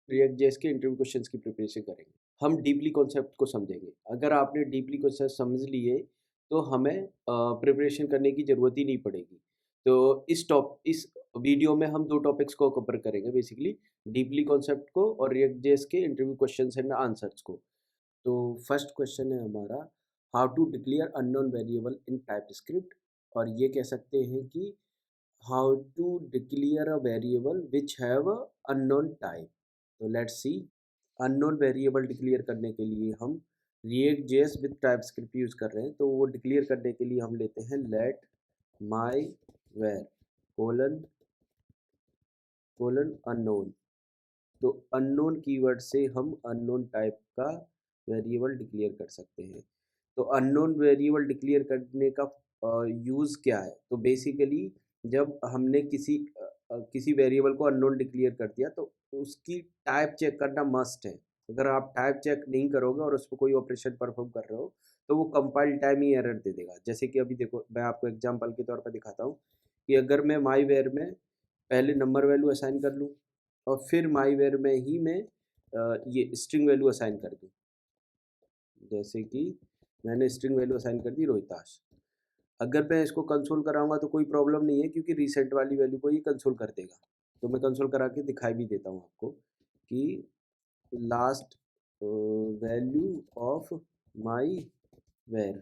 React JS के interview questions की preparation करेंगे। हम डीपली कॉन्सेप्ट को समझेंगे। अगर आपने डीपली कॉन्सेप्ट समझ लिए तो हमें प्रिपरेशन करने की ज़रूरत ही नहीं पड़ेगी। तो इस वीडियो में हम 2 टॉपिक्स को कवर करेंगे बेसिकली, डीपली कॉन्सेप्ट को और रिएक्ट जेएस के इंटरव्यू क्वेश्चंस एंड आंसर्स को। तो फर्स्ट क्वेश्चन है हमारा, how to declare unknown variable in TypeScript, और ये कह सकते हैं कि how to declare a variable which have a unknown type. तो let's see, unknown variable declare करने के लिए हम React JS with TypeScript use कर रहे हैं। तो वो डिक्लेयर करने के लिए हम लेते हैं let my var colon colon unknown. तो अननोन कीवर्ड से हम अननोन टाइप का वेरिएबल डिक्लेयर कर सकते हैं। तो अननोन वेरिएबल डिक्लेयर करने का यूज़ क्या है? तो बेसिकली जब हमने किसी वेरिएबल को अननोन डिक्लेयर कर दिया तो उसकी टाइप चेक करना मस्ट है। अगर आप टाइप चेक नहीं करोगे और उस पर कोई ऑपरेशन परफॉर्म कर रहे हो तो वो कंपाइल टाइम ही एरर दे देगा। जैसे कि अभी देखो, मैं आपको एग्जांपल के तौर पर दिखाता हूँ कि अगर मैं माई वेयर में पहले नंबर वैल्यू असाइन कर लूँ और फिर माई वेयर में ही मैं ये स्ट्रिंग वैल्यू असाइन कर दूँ। जैसे कि मैंने स्ट्रिंग वैल्यू असाइन कर दी रोहिताश। अगर मैं इसको कंसोल कराऊंगा तो कोई प्रॉब्लम नहीं है, क्योंकि रीसेट वाली वैल्यू को ये कंसोल कर देगा। तो मैं कंसोल करा के दिखाई भी देता हूँ आपको कि last value of my var.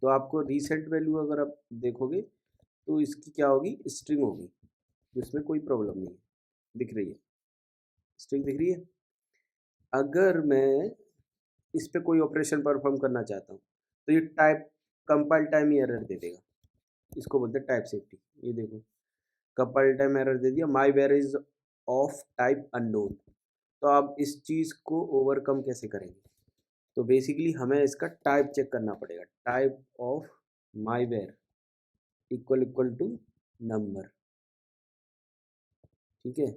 तो आपको रीसेट वैल्यू अगर आप देखोगे तो इसकी क्या होगी, स्ट्रिंग होगी, जिसमें कोई प्रॉब्लम नहीं है। दिख रही है, स्ट्रिंग दिख रही है। अगर मैं इस पे कोई ऑपरेशन परफॉर्म करना चाहता हूँ तो ये टाइप कंपाइल टाइम ही एरर दे देगा। इसको बोलते हैं टाइप सेफ्टी। ये देखो, कंपाइल टाइम एरर दे दिया, my var is of type unknown. तो आप इस चीज़ को ओवरकम कैसे करेंगे? तो बेसिकली हमें इसका टाइप चेक करना पड़ेगा। Type of my var equal equal to number. ठीक है,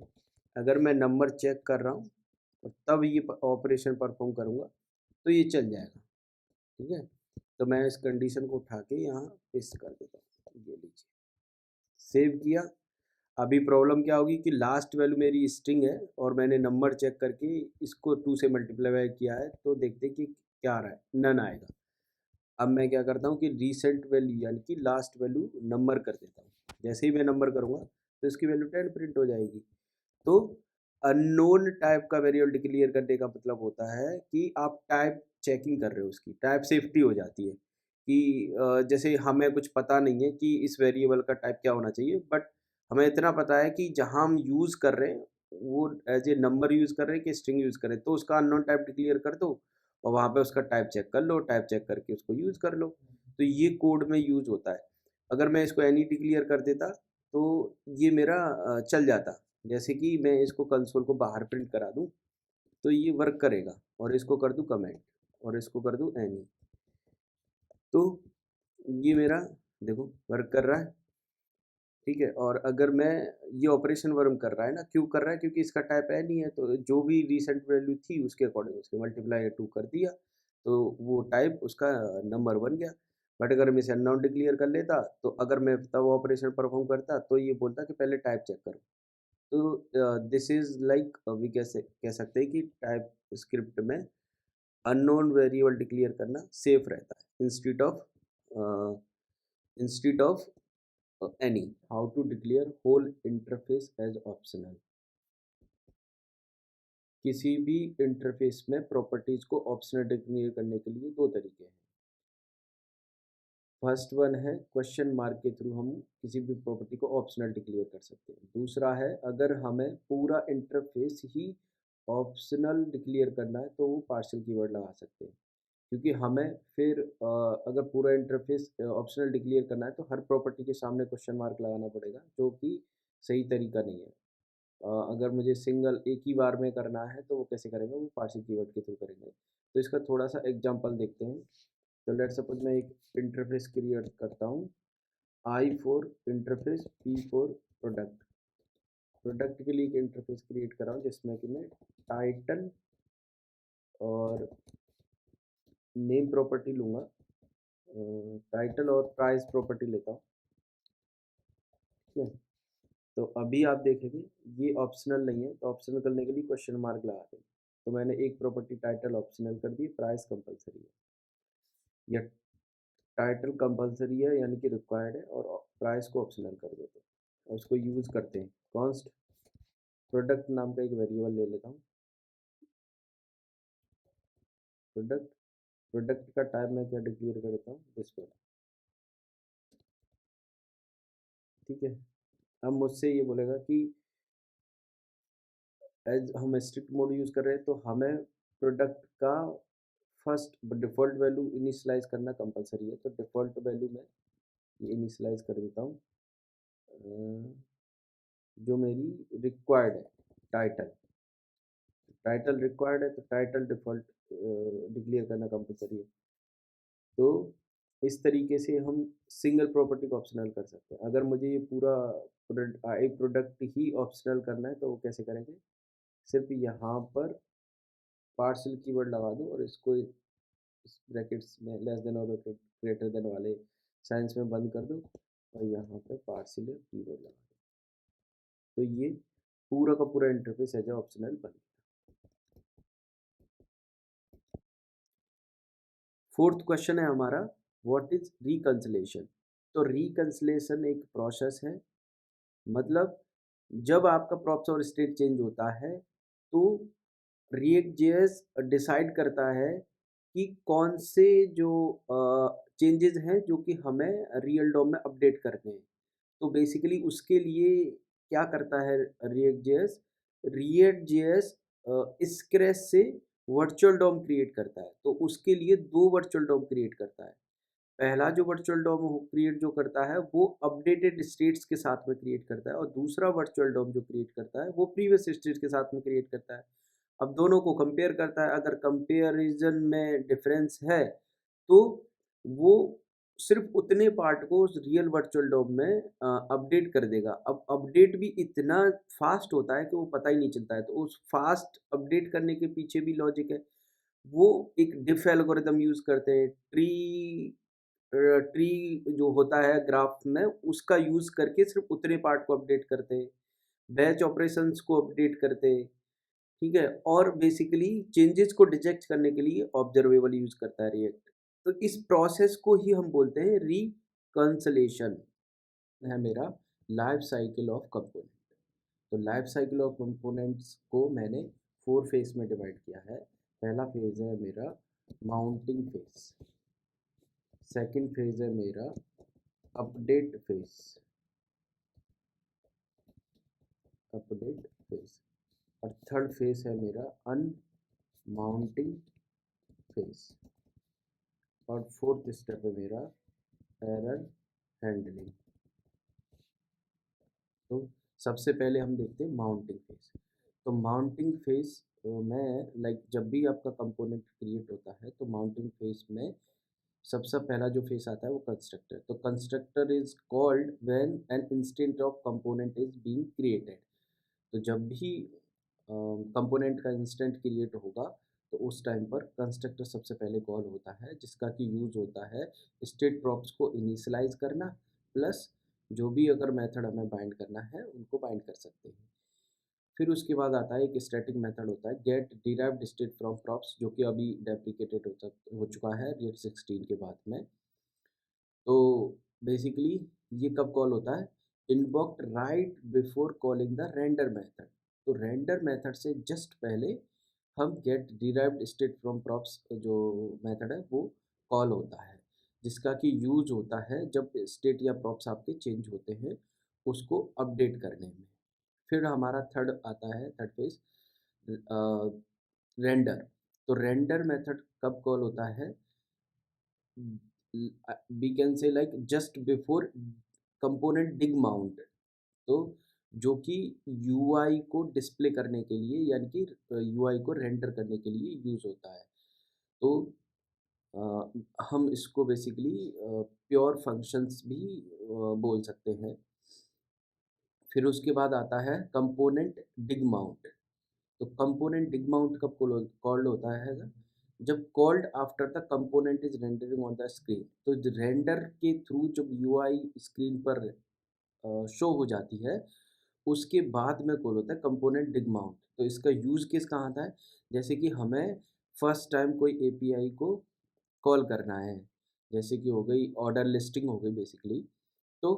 अगर मैं नंबर चेक कर रहा हूँ और तब ये ऑपरेशन परफॉर्म करूँगा तो ये चल जाएगा। ठीक है, तो मैं इस कंडीशन को उठा के यहाँ पेस्ट कर देता हूँ। ये लीजिए, सेव किया। अभी प्रॉब्लम क्या होगी कि लास्ट वैल्यू मेरी स्ट्रिंग है और मैंने नंबर चेक करके इसको 2 से मल्टीप्लाई किया है, तो देखते कि क्या आ रहा है, नन आएगा। अब मैं क्या करता हूँ कि रीसेंट वैल्यू यानी कि लास्ट वैल्यू नंबर कर देता हूँ। जैसे ही मैं नंबर करूँगा तो इसकी वैल्यू 10 प्रिंट हो जाएगी। तो अननोन टाइप का वेरिएबल डिक्लेयर करने का मतलब होता है कि आप टाइप चेकिंग कर रहे हो, उसकी टाइप सेफ्टी हो जाती है कि जैसे हमें कुछ पता नहीं है कि इस वेरिएबल का टाइप क्या होना चाहिए, बट हमें इतना पता है कि जहाँ हम यूज़ कर रहे हैं वो एज ए नंबर यूज़ कर रहे हैं कि स्ट्रिंग यूज़ कर रहे हैं, तो उसका अननोन टाइप डिक्लेयर कर दो और वहाँ पे उसका टाइप चेक कर लो, टाइप चेक करके उसको यूज़ कर लो। तो ये कोड में यूज़ होता है। अगर मैं इसको एनी डिक्लेयर कर देता तो ये मेरा चल जाता। जैसे कि मैं इसको कंसोल को बाहर प्रिंट करा दूँ तो ये वर्क करेगा, और इसको कर दूँ कमेंट और इसको कर दूँ एनी, तो ये मेरा देखो वर्क कर रहा है। ठीक है, और अगर मैं ये ऑपरेशन वर्क कर रहा है ना, क्यों कर रहा है? क्योंकि इसका टाइप एनी है, तो जो भी रिसेंट वैल्यू थी उसके अकॉर्डिंग उसके मल्टीप्लाई 2 कर दिया तो वो टाइप उसका नंबर बन गया। बट अगर मैं इसे अननाउन डिक्लेयर कर लेता तो अगर मैं तब ऑपरेशन परफॉर्म करता तो ये बोलता कि पहले टाइप चेक करो। तो दिस इज लाइक वी कैसे कह सकते हैं कि टाइप स्क्रिप्ट में अननोन वेरिएबल डिक्लेयर करना सेफ रहता है instead of any. How to declare whole interface as optional. किसी भी इंटरफेस में प्रॉपर्टीज को ऑप्शनल डिक्लेयर करने के लिए 2 तरीके हैं। फर्स्ट वन है क्वेश्चन मार्क के थ्रू हम किसी भी प्रॉपर्टी को ऑप्शनल डिक्लेयर कर सकते हैं। दूसरा है अगर हमें पूरा इंटरफेस ही ऑप्शनल डिक्लेयर करना है तो वो पार्शियल कीवर्ड लगा सकते हैं, क्योंकि हमें फिर अगर पूरा इंटरफेस ऑप्शनल डिक्लेयर करना है तो हर प्रॉपर्टी के सामने क्वेश्चन मार्क लगाना पड़ेगा, जो कि सही तरीका नहीं है। अगर मुझे सिंगल एक ही बार में करना है तो वो कैसे करेंगे, वो पार्शियल कीवर्ड के थ्रू करेंगे। तो इसका थोड़ा सा एग्जांपल देखते हैं। तो लेट्स सपोज मैं एक इंटरफेस क्रिएट करता हूँ, I for interface, P for product. Product के लिए एक इंटरफेस क्रिएट कर रहा हूँ जिसमें कि मैं टाइटल और नेम प्रॉपर्टी लूँगा, टाइटल और प्राइस प्रॉपर्टी लेता हूँ। ठीक है, तो अभी आप देखेंगे ये ऑप्शनल नहीं है, तो ऑप्शनल करने के लिए क्वेश्चन मार्क लगा दें। तो मैंने एक प्रॉपर्टी टाइटल ऑप्शनल कर दी, प्राइस कंपलसरी है, या टाइटल कंपलसरी है यानी कि रिक्वायर्ड है, और प्राइस को ऑप्शनल कर देते हैं और उसको यूज़ करते हैं। कॉन्स्ट प्रोडक्ट नाम का एक वेरिएबल ले लेता हूँ। प्रोडक्ट प्रोडक्ट का टाइप मैं क्या डिक्लेयर कर देता हूँ, डिस्प्ले। ठीक है, अब मुझसे ये बोलेगा कि एज हम स्ट्रिक्ट मोड यूज़ कर रहे हैं तो हमें प्रोडक्ट का फर्स्ट डिफ़ॉल्ट वैल्यू इनिशियलाइज़ करना कंपलसरी है। तो डिफ़ॉल्ट वैल्यू में ये इनिशियलाइज़ कर देता हूँ, जो मेरी रिक्वायर्ड है, टाइटल। टाइटल रिक्वायर्ड है तो टाइटल डिफ़ॉल्ट डिक्लेयर करना कंपलसरी है। तो इस तरीके से हम सिंगल प्रॉपर्टी को ऑप्शनल कर सकते हैं। अगर मुझे ये पूरा एक प्रोडक्ट ही ऑप्शनल करना है तो वो कैसे करेंगे, सिर्फ यहाँ पर पार्शियल कीवर्ड लगा दो और इसको इस ब्रैकेट्स में लेस देन और ग्रेटर देन वाले साइंस में बंद कर दो और यहाँ पे पार्शियल कीवर्ड लगा दो। तो ये पूरा का पूरा इंटरफेस एज ऑप्शनल बन गया। फोर्थ क्वेश्चन है हमारा, व्हाट इज रिकंसिलेशन। तो रिकंसिलेशन एक प्रोसेस है, मतलब जब आपका प्रॉप्स और स्टेट चेंज होता है तो रिएक्ट जेएस डिसाइड करता है कि कौन से जो चेंजेस हैं जो कि हमें रियल डॉम में अपडेट करने हैं। तो बेसिकली उसके लिए क्या करता है रिएक्ट जेएस स्क्रैच से वर्चुअल डॉम क्रिएट करता है। तो उसके लिए दो वर्चुअल डॉम क्रिएट करता है। पहला जो वर्चुअल डॉम क्रिएट जो करता है वो अपडेटेड स्टेट्स के साथ में क्रिएट करता है, और दूसरा वर्चुअल डॉम जो क्रिएट करता है वो प्रीवियस स्टेट्स के साथ में क्रिएट करता है। अब दोनों को कंपेयर करता है, अगर कंपेरिजन में डिफरेंस है तो वो सिर्फ उतने पार्ट को उस रियल वर्चुअल डॉम में अपडेट कर देगा। अब अपडेट भी इतना फास्ट होता है कि वो पता ही नहीं चलता है। तो उस फास्ट अपडेट करने के पीछे भी लॉजिक है। वो एक डिफ एल्गोरिदम यूज़ करते हैं, ट्री जो होता है ग्राफ में उसका यूज़ करके सिर्फ उतने पार्ट को अपडेट करते हैं, बैच ऑपरेशंस को अपडेट करते हैं। ठीक है, और बेसिकली चेंजेस को डिटेक्ट करने के लिए ऑब्जर्वेबल यूज़ करता है रिएक्ट। तो इस प्रोसेस को ही हम बोलते हैं रिकंसलेशन, है मेरा लाइफ साइकिल ऑफ कंपोनेंट। तो लाइफ साइकिल ऑफ कंपोनेंट्स को मैंने 4 फेज में डिवाइड किया है। पहला फेज है मेरा माउंटिंग फेज, सेकंड फेज है मेरा अपडेट फेज, अपडेट फेज, और थर्ड फेज है मेरा अनमाउंटिंग फेज, और फोर्थ स्टेप है मेरा एरर हैंडलिंग। तो सबसे पहले हम देखते हैं माउंटिंग फेज। तो माउंटिंग फेज में लाइक जब भी आपका कंपोनेंट क्रिएट होता है तो माउंटिंग फेज में सबसे पहला जो फेस आता है वो कंस्ट्रक्टर। तो constructor is called when an instance of component is being created. तो जब भी कंपोनेंट का इंस्टेंट क्रिएट होगा तो उस टाइम पर कंस्ट्रक्टर सबसे पहले कॉल होता है, जिसका कि यूज़ होता है स्टेट प्रॉप्स को इनिशियलाइज करना, प्लस जो भी अगर मेथड हमें बाइंड करना है उनको बाइंड कर सकते हैं। फिर उसके बाद आता है एक स्टैटिक मेथड होता है get derived state from props, जो कि अभी डेप्रिकेटेड हो चुका है रिएक्ट 16 के बाद में। तो बेसिकली ये कब कॉल होता है, invoked right before calling the render method. तो रेंडर मेथड से जस्ट पहले हम get derived state from props जो मेथड है वो कॉल होता है, जिसका कि यूज होता है जब स्टेट या प्रॉप्स आपके चेंज होते हैं उसको अपडेट करने में। फिर हमारा थर्ड आता है, थर्ड फेज रेंडर। तो रेंडर मेथड कब कॉल होता है, we can say like just before component dig mount। तो जो कि यूआई को डिस्प्ले करने के लिए यानी कि यूआई को रेंडर करने के लिए यूज़ होता है। तो हम इसको बेसिकली प्योर फंक्शंस भी बोल सकते हैं। फिर उसके बाद आता है कंपोनेंट डिग माउंट। तो कंपोनेंट डिग माउंट कब कॉल्ड होता है, जब called after the component is rendering on the screen. तो रेंडर के थ्रू जब यूआई स्क्रीन पर शो हो जाती है उसके बाद में कॉल होता है कंपोनेंट डिग माउंट। तो इसका यूज़ केस कहाँ आता है, जैसे कि हमें फर्स्ट टाइम कोई एपीआई को कॉल करना है, जैसे कि हो गई ऑर्डर लिस्टिंग हो गई बेसिकली। तो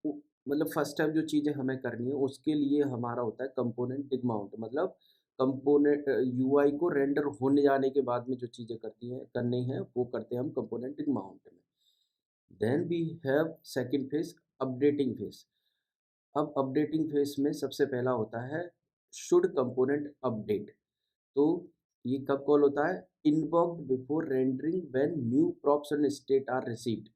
उ मतलब फर्स्ट टाइम जो चीज़ें हमें करनी है उसके लिए हमारा होता है कंपोनेंट डिग माउंट, मतलब कंपोनेंट यूआई को रेंडर होने जाने के बाद में जो चीज़ें करनी है वो करते हैं हम कंपोनेंट डिग माउंट में। Then we have second phase, updating phase. अब अपडेटिंग फेज़ में सबसे पहला होता है शुड कंपोनेंट अपडेट। तो ये कब कॉल होता है, invoked before rendering when new props and state are received.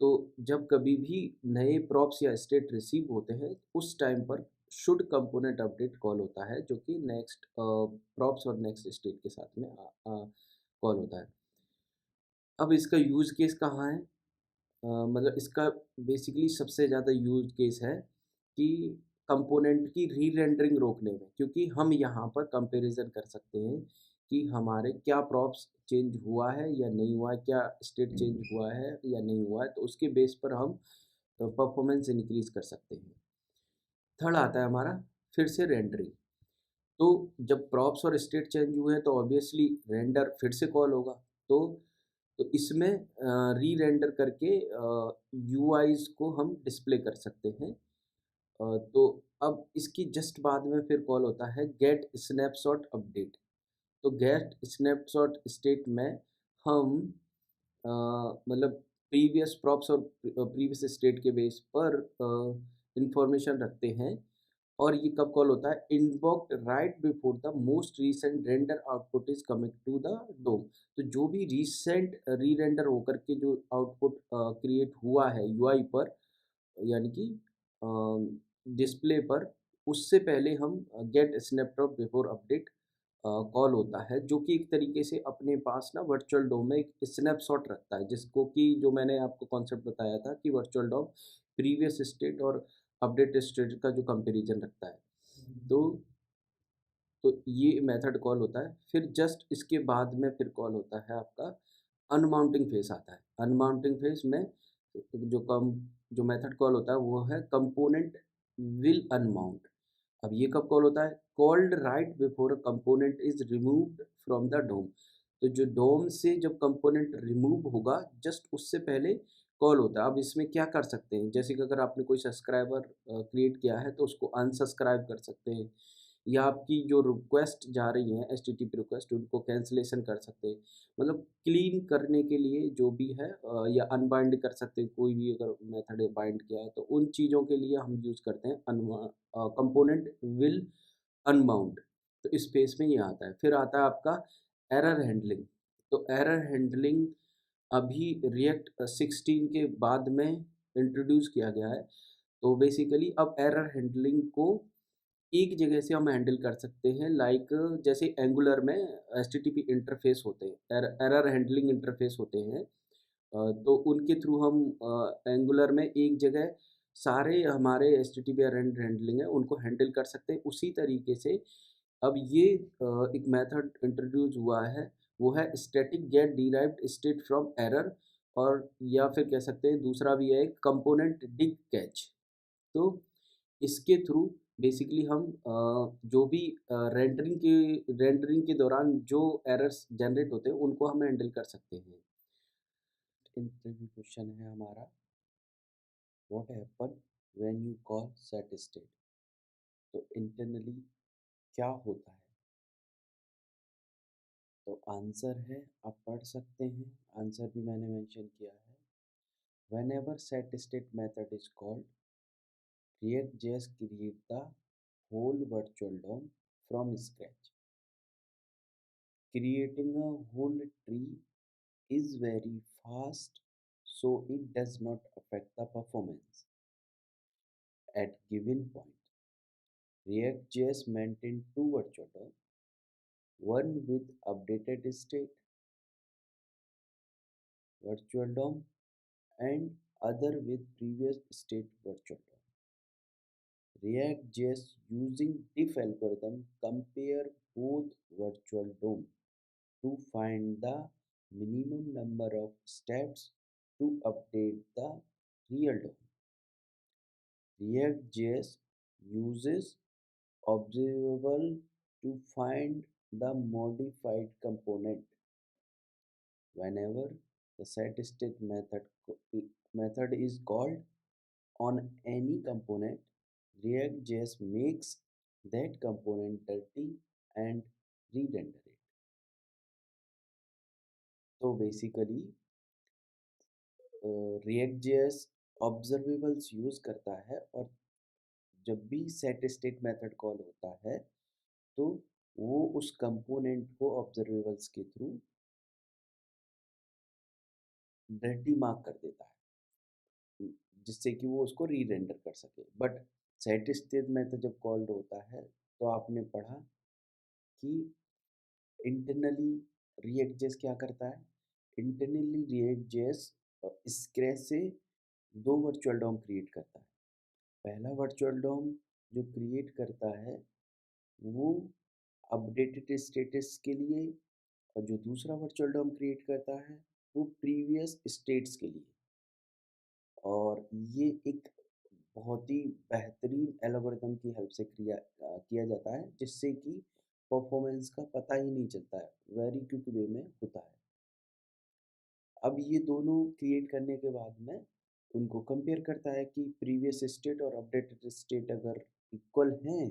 तो जब कभी भी नए प्रॉप्स या स्टेट रिसीव होते हैं उस टाइम पर शुड कंपोनेंट अपडेट कॉल होता है, जो कि नेक्स्ट प्रॉप्स और नेक्स्ट स्टेट के साथ में कॉल होता है। अब इसका यूज़ केस कहाँ है, मतलब इसका बेसिकली सबसे ज़्यादा यूज़ केस है कि कंपोनेंट की री-रेंडरिंग रोकने में, क्योंकि हम यहाँ पर कंपैरिज़न कर सकते हैं कि हमारे क्या प्रॉप्स चेंज हुआ है या नहीं हुआ है, क्या स्टेट चेंज हुआ है या नहीं हुआ है, तो उसके बेस पर हम परफॉर्मेंस इंक्रीज़ कर सकते हैं। थर्ड आता है हमारा फिर से रेंडरिंग। तो जब प्रॉप्स और स्टेट चेंज हुए हैं तो ऑब्वियसली रेंडर फिर से कॉल होगा। तो इसमें री रेंडर करके यूआईज़ को हम डिस्प्ले कर सकते हैं। तो अब इसकी जस्ट बाद में फिर कॉल होता है गेट स्नैपशॉट अपडेट। तो गेट स्नैपशॉट स्टेट में हम मतलब प्रीवियस प्रॉप्स और प्रीवियस स्टेट के बेस पर इंफॉर्मेशन रखते हैं। और ये कब कॉल होता है, invoked right before the most recent render output is coming to the DOM. तो जो भी रीसेंट री रेंडर होकर के जो आउटपुट क्रिएट हुआ है यूआई पर, यानी कि डिस्प्ले पर, उससे पहले हम get snapshot before update call होता है, जो कि एक तरीके से अपने पास ना वर्चुअल डोम में एक स्नैपशॉट रखता है, जिसको कि जो मैंने आपको कॉन्सेप्ट बताया था कि वर्चुअल डोम प्रीवियस स्टेट और अपडेट स्टेट का जो कंपैरिजन रखता है। तो ये मेथड कॉल होता है। फिर जस्ट इसके बाद में फिर कॉल होता है आपका अनमाउंटिंग फेज़ आता है। अनमाउंटिंग फेज़ में जो कम जो मेथड कॉल होता है वो है कंपोनेंट विल अनमाउंट। अब ये कब कॉल होता है, called right before a component is removed from the DOM. तो जो डोम से जब कंपोनेंट रिमूव होगा जस्ट उससे पहले कॉल होता है। अब इसमें क्या कर सकते हैं, जैसे कि अगर आपने कोई सब्सक्राइबर क्रिएट किया है तो उसको अनसब्सक्राइब कर सकते हैं, या आपकी जो रिक्वेस्ट जा रही हैं एचटीटीपी रिक्वेस्ट उनको कैंसिलेशन कर सकते हैं। मतलब क्लीन करने के लिए जो भी है या अनबाइंड कर सकते हैं, कोई भी अगर मेथड बाइंड किया है तो उन चीज़ों के लिए हम यूज़ करते हैं कंपोनेंट विल अनबाउंड। तो इस पेज में ये आता है। फिर आता है आपका एरर हैंडलिंग। तो एरर हैंडलिंग अभी रिएक्ट 16 के बाद में इंट्रोड्यूस किया गया है। तो बेसिकली अब एरर हैंडलिंग को एक जगह से हम हैंडल कर सकते हैं, लाइक जैसे एंगुलर में एचटीटीपी इंटरफेस होते हैं, एरर हैंडलिंग इंटरफेस होते हैं। तो उनके थ्रू हम एंगुलर में एक जगह सारे हमारे एचटीटीपी एरर हैंडलिंग है उनको हैंडल कर सकते हैं। उसी तरीके से अब ये एक मेथड इंट्रोड्यूस हुआ है, वो है static get derived state from error, और या फिर कह सकते हैं दूसरा भी है कंपोनेंट डिग कैच। तो इसके थ्रू बेसिकली हम जो भी रेंडरिंग के दौरान जो एरर्स जनरेट होते हैं उनको हम हैंडल कर सकते हैं। इंटरव्यू क्वेश्चन है हमारा, what happen when you call set state. तो इंटरनली क्या होता है, तो आंसर है, आप पढ़ सकते हैं, आंसर भी मैंने मेंशन किया है। Whenever set state method is called, React.js create the whole virtual DOM from scratch. Creating a whole tree is very fast, so it does not affect the performance. At given point, React.js maintain two virtual DOM, one with updated state virtual DOM and other with previous state virtual DOM. React.js using diff algorithm compare both virtual DOM to find the minimum number of steps to update the real DOM. React.js uses observable to find the modified component. Whenever the set state method is called on any component, React.js makes that component dirty and re-render it. तो basically React.js observables use करता है, और जब भी set state method call होता है तो वो उस कंपोनेंट को ऑब्जर्वेबल्स के थ्रू डर्टी मार्क कर देता है, जिससे कि वो उसको री रेंडर कर सके। बट सेट स्टेट मेथड जब कॉल्ड होता है तो आपने पढ़ा कि इंटरनली React.js क्या करता है। इंटरनली React.js स्क्रैच से दो वर्चुअल डॉम क्रिएट करता है। पहला वर्चुअल डॉम जो क्रिएट करता है वो अपडेटेड स्टेटस के लिए, और जो दूसरा वर्चुअल डॉम क्रिएट करता है वो प्रीवियस स्टेट्स के लिए। और ये एक बहुत ही बेहतरीन एल्गोरिथम की हेल्प से किया जाता है, जिससे कि परफॉर्मेंस का पता ही नहीं चलता है, वेरी क्विक वे में होता है। अब ये दोनों क्रिएट करने के बाद में उनको कंपेयर करता है कि प्रीवियस स्टेट और अपडेटेड स्टेट अगर इक्वल हैं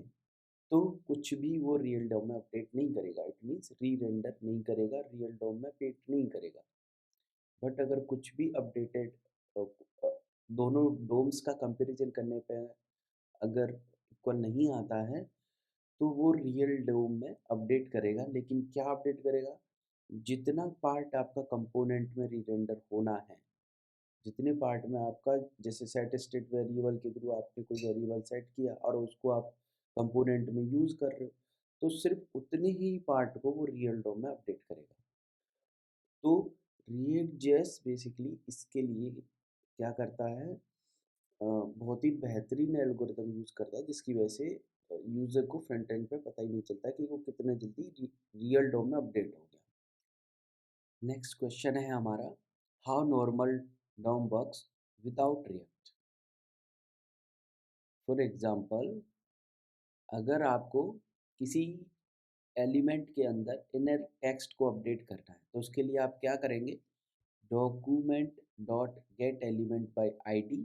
तो कुछ भी वो रियल डॉम में अपडेट नहीं करेगा, इट मीन्स री रेंडर नहीं करेगा, रियल डॉम में पेट नहीं करेगा। बट अगर कुछ भी अपडेटेड दोनों डोम्स का कंपैरिजन करने पे अगर इक्वल नहीं आता है तो वो रियल डोम में अपडेट करेगा। लेकिन क्या अपडेट करेगा, जितना पार्ट आपका कंपोनेंट में री रेंडर होना है, जितने पार्ट में आपका, जैसे सेट स्टेट वेरिएबल के थ्रू आपने कोई वेरिएबल सेट किया और उसको आप कंपोनेंट में यूज़ कर रहे हो, तो सिर्फ उतने ही पार्ट को वो रियल डोम में अपडेट करेगा। तो React.js बेसिकली इसके लिए क्या करता है, बहुत ही बेहतरीन एल्गोरिथम यूज़ करता है, जिसकी वजह से यूज़र को फ्रंट एंड पे पता ही नहीं चलता कि वो कितने जल्दी रियल डोम में अपडेट हो गया। नेक्स्ट क्वेश्चन है हमारा, how normal DOM works without React. For example, अगर आपको किसी एलिमेंट के अंदर इनर टेक्स्ट को अपडेट करना है तो उसके लिए आप क्या करेंगे, document dot get element by ID,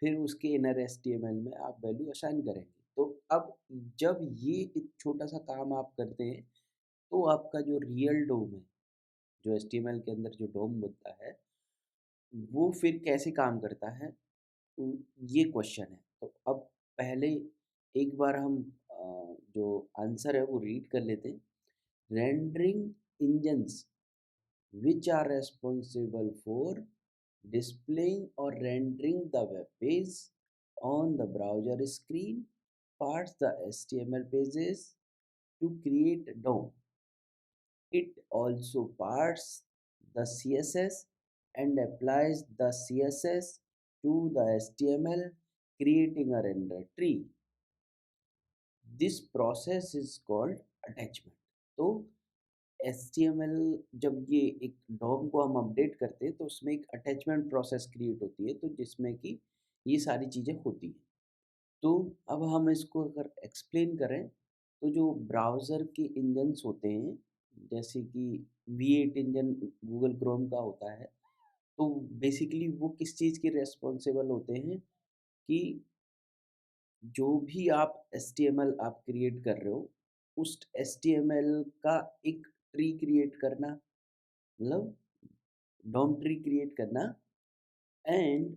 फिर उसके इनर एचटीएमएल में आप वैल्यू असाइन करेंगे। तो अब जब ये एक छोटा सा काम आप करते हैं तो आपका जो रियल डोम है, जो एचटीएमएल के अंदर जो डोम बनता है, वो फिर कैसे काम करता है, ये क्वेश्चन है। तो अब पहले एक बार हम जो आंसर है वो रीड कर लेते हैं। Rendering engines which are responsible for displaying or rendering the web page on the browser screen parse the HTML pages to create DOM. It also parses the CSS and applies the CSS to the HTML, creating a render tree. This process is called attachment. तो HTML जब ये एक Dom को हम update करते हैं तो उसमें एक अटैचमेंट प्रोसेस क्रिएट होती है, तो जिसमें कि ये सारी चीज़ें होती हैं। तो अब हम इसको अगर एक्सप्लेन करें तो जो ब्राउज़र के इंजन्स होते हैं, जैसे कि V8 इंजन गूगल क्रोम का होता है, तो बेसिकली वो किस चीज़ के रिस्पॉन्सिबल होते हैं कि जो भी आप HTML आप क्रिएट कर रहे हो, उस HTML का एक ट्री क्रिएट करना, मतलब डॉम ट्री क्रिएट करना, एंड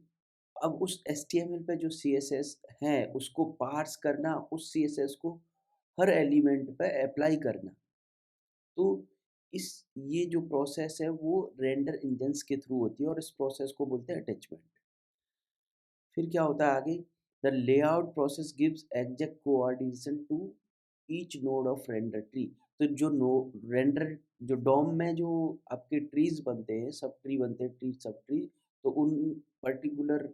अब उस HTML पे जो CSS है उसको पार्स करना, उस CSS को हर एलिमेंट पे अप्लाई करना। तो इस ये जो प्रोसेस है वो रेंडर इंजन्स के थ्रू होती है और इस प्रोसेस को बोलते हैं अटैचमेंट। फिर क्या होता है आगे, the layout process gives exact coordination to each node of render tree. तो जो नो रेंडर जो डॉम में जो आपके ट्रीज बनते हैं, सब ट्री बनते हैं, ट्री सब ट्री, तो उन पर्टिकुलर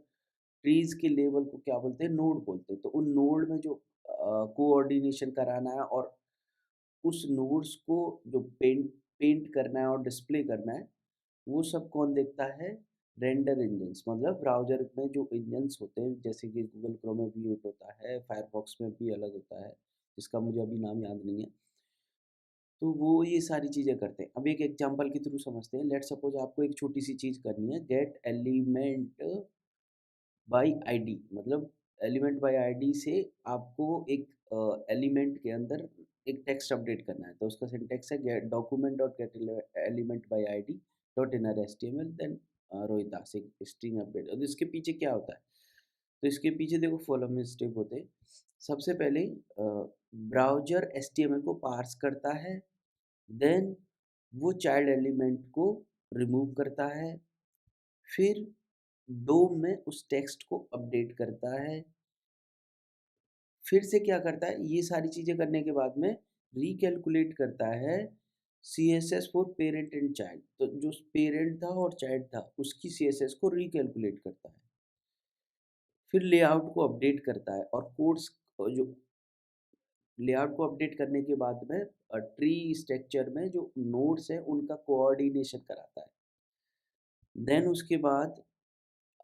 ट्रीज के लेवल को क्या बोलते हैं, नोड बोलते हैं। तो उन नोड में जो कोऑर्डिनेशन कराना है और उस नोड्स को जो पेंट पेंट करना है और डिस्प्ले करना है, वो सब कौन देखता है, रेंडर इंजन्स मतलब ब्राउज़र में जो इंजन्स होते हैं, जैसे कि गूगल क्रोम में भी यूज़ होता है, फायरफॉक्स में भी अलग होता है, जिसका मुझे अभी नाम याद नहीं है। तो वो ये सारी चीज़ें करते हैं। अब एक एग्ज़ाम्पल के थ्रू समझते हैं। लेट्स सपोज़ आपको एक छोटी-सी चीज़ करनी है, गेट एलिमेंट बाय आईडी, मतलब एलिमेंट बाय आईडी से आपको एक एलिमेंट के अंदर एक टेक्स्ट अपडेट करना है। तो उसका सिंटैक्स है get document dot get element by ID dot inner HTML then रोहितास एक स्ट्रिंग अपडेट। और इसके पीछे क्या होता है? तो इसके पीछे देखो फॉलोइंग स्टेप होते हैं। सबसे पहले ब्राउज़र एचटीएमएल को पार्स करता है, देन वो चाइल्ड एलिमेंट को रिमूव करता है, फिर डोम में उस टेक्स्ट को अपडेट करता है, फिर से क्या करता है, ये सारी चीज़ें करने के बाद में रिकैलकुलेट करता है CSS for parent and child. तो जो पेरेंट था और चाइल्ड था उसकी सीएसएस को रिकैलकुलेट करता है, फिर लेआउट को अपडेट करता है और कोड्स जो लेआउट को अपडेट करने के बाद में ट्री स्ट्रक्चर में जो नोड्स हैं उनका कोऑर्डिनेशन कराता है। देन उसके बाद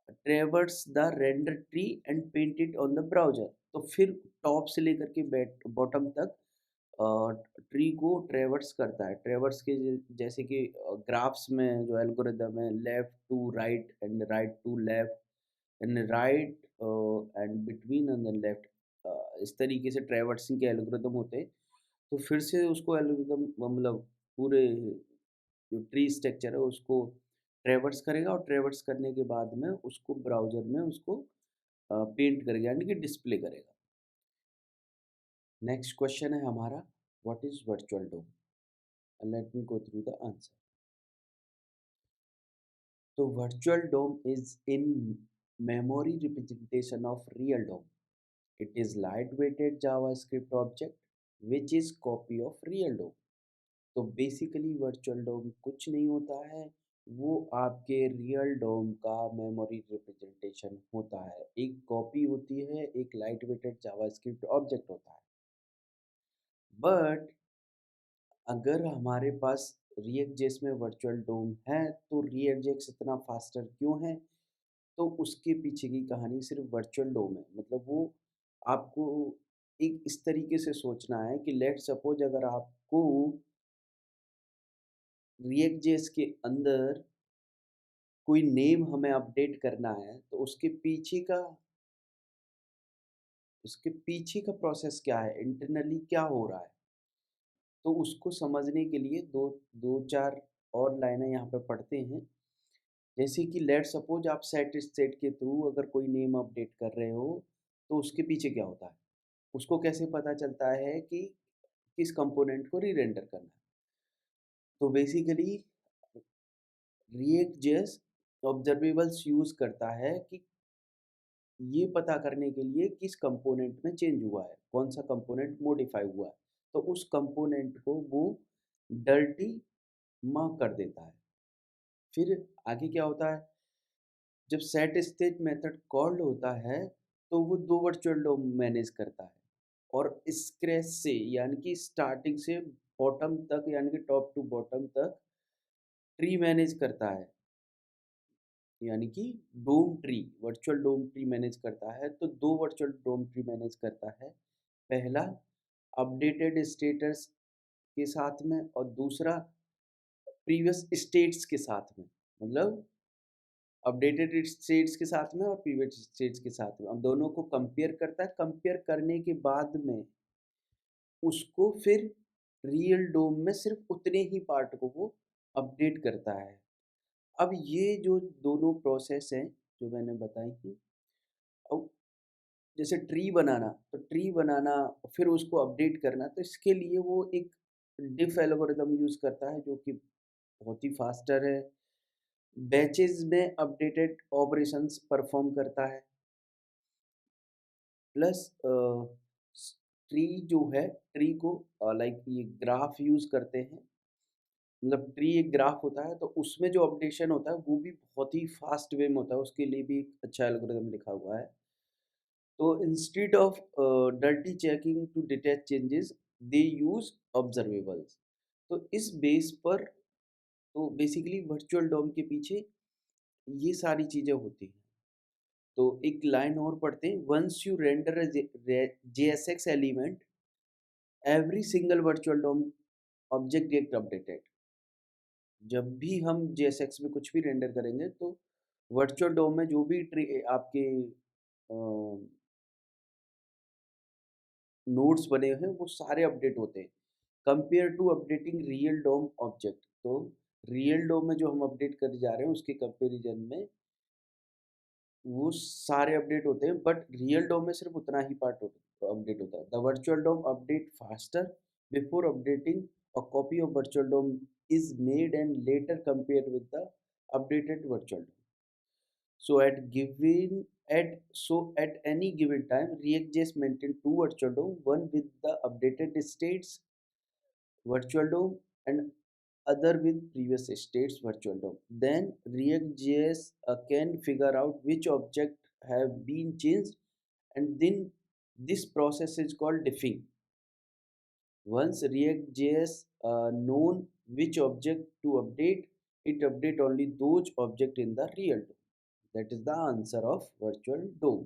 traverse the render tree and paint it on the browser. तो फिर टॉप से लेकर के बॉटम तक ट्री को ट्रेवर्स करता है। ट्रेवर्स के जैसे कि ग्राफ्स में जो एल्गोरिदम है, left to right and right to left and right and between and then left, इस तरीके से ट्रेवर्सिंग के एल्गोरिदम होते हैं। तो फिर से उसको एल्गोरिदम मतलब पूरे जो ट्री स्ट्रक्चर है उसको ट्रैवर्स करेगा और ट्रैवर्स करने के बाद में उसको ब्राउज़र में उसको पेंट करेगा यानी कि डिस्प्ले करेगा। नेक्स्ट क्वेश्चन है हमारा, what is virtual DOM? Let me go through the answer. तो virtual DOM is in memory representation of real DOM. It is lightweighted JavaScript object which is copy of real DOM. तो basically virtual डोम कुछ नहीं होता है, वो आपके real डोम का memory representation होता है। एक कॉपी होती है, एक लाइट वेटेड जावास्क्रिप्ट ऑब्जेक्ट होता है। बट अगर हमारे पास रिएक्ट जेएस में वर्चुअल डोम है तो रिएक्ट जेएस इतना फास्टर क्यों है? तो उसके पीछे की कहानी सिर्फ वर्चुअल डोम है। मतलब वो आपको एक इस तरीके से सोचना है कि लेट सपोज अगर आपको रिएक्ट जेएस के अंदर कोई नेम हमें अपडेट करना है तो उसके पीछे का प्रोसेस क्या है, इंटरनली क्या हो रहा है। तो उसको समझने के लिए दो दो चार और लाइनें यहाँ पे पढ़ते हैं। जैसे कि लेट सपोज आप सेट स्टेट के थ्रू अगर कोई नेम अपडेट कर रहे हो तो उसके पीछे क्या होता है, उसको कैसे पता चलता है कि किस कंपोनेंट को री रेंडर करना है। तो basically react JS observables use करता है कि ये पता करने के लिए किस कंपोनेंट में चेंज हुआ है, कौन सा कंपोनेंट मॉडिफाई हुआ है। तो उस कंपोनेंट को वो डर्टी मार्क कर देता है। फिर आगे क्या होता है, जब सेट स्टेट मेथड कॉल्ड होता है तो वो दो वर्चुअल डोम मैनेज करता है और स्क्रैच से यानी कि स्टार्टिंग से बॉटम तक यानी कि टॉप टू बॉटम तक ट्री मैनेज करता है, यानी कि डोम ट्री वर्चुअल डोम ट्री मैनेज करता है। तो दो वर्चुअल डोम ट्री मैनेज करता है, पहला अपडेटेड स्टेटस के साथ में और दूसरा प्रीवियस स्टेट्स के साथ में। मतलब अपडेटेड स्टेट्स के साथ में और प्रीवियस स्टेट्स के साथ में, अब दोनों को कंपेयर करता है। कंपेयर करने के बाद में उसको फिर रियल डोम में सिर्फ उतने ही पार्ट को वो अपडेट करता है। अब ये जो दोनों प्रोसेस हैं जो मैंने बताई थी, अब जैसे ट्री बनाना, तो ट्री बनाना फिर उसको अपडेट करना, तो इसके लिए वो एक डिफ एल्गोरिदम यूज़ करता है जो कि बहुत ही फास्टर है। बैचेज़ में अपडेटेड ऑपरेशंस परफॉर्म करता है। प्लस ट्री जो है, ट्री को लाइक ये ग्राफ यूज़ करते हैं। मतलब ट्री एक ग्राफ होता है तो उसमें जो अपडेशन होता है वो भी बहुत ही फास्ट वे में होता है, उसके लिए भी एक अच्छा एल्गोरिदम लिखा हुआ है। तो instead of dirty checking to detect changes they use observables. तो इस बेस पर तो बेसिकली वर्चुअल डॉम के पीछे ये सारी चीज़ें होती हैं। तो एक लाइन और पढ़ते हैं, once you render a JSX element, every single virtual DOM object get updated. जब भी हम JSX में कुछ भी रेंडर करेंगे तो वर्चुअल डॉम में जो भी आपके नोड्स बने हैं वो सारे अपडेट होते हैं compare to updating real DOM object. तो रियल डोम में जो हम अपडेट करने जा रहे हैं उसके कंपेरिजन में वो सारे अपडेट होते हैं, बट रियल डोम में सिर्फ उतना ही पार्ट अपडेट होता है। The virtual DOM update faster before updating, a copy of virtual DOM is made and later compare with the updated virtual DOM. So at any given time, React.js maintain two virtual DOM, one with the updated states virtual DOM and other with previous states virtual DOM. Then React.js can figure out which object have been changed, and then this process is called diffing. Once React.js known which object to update, it update only those object in the real DOM. That is the answer of virtual DOM.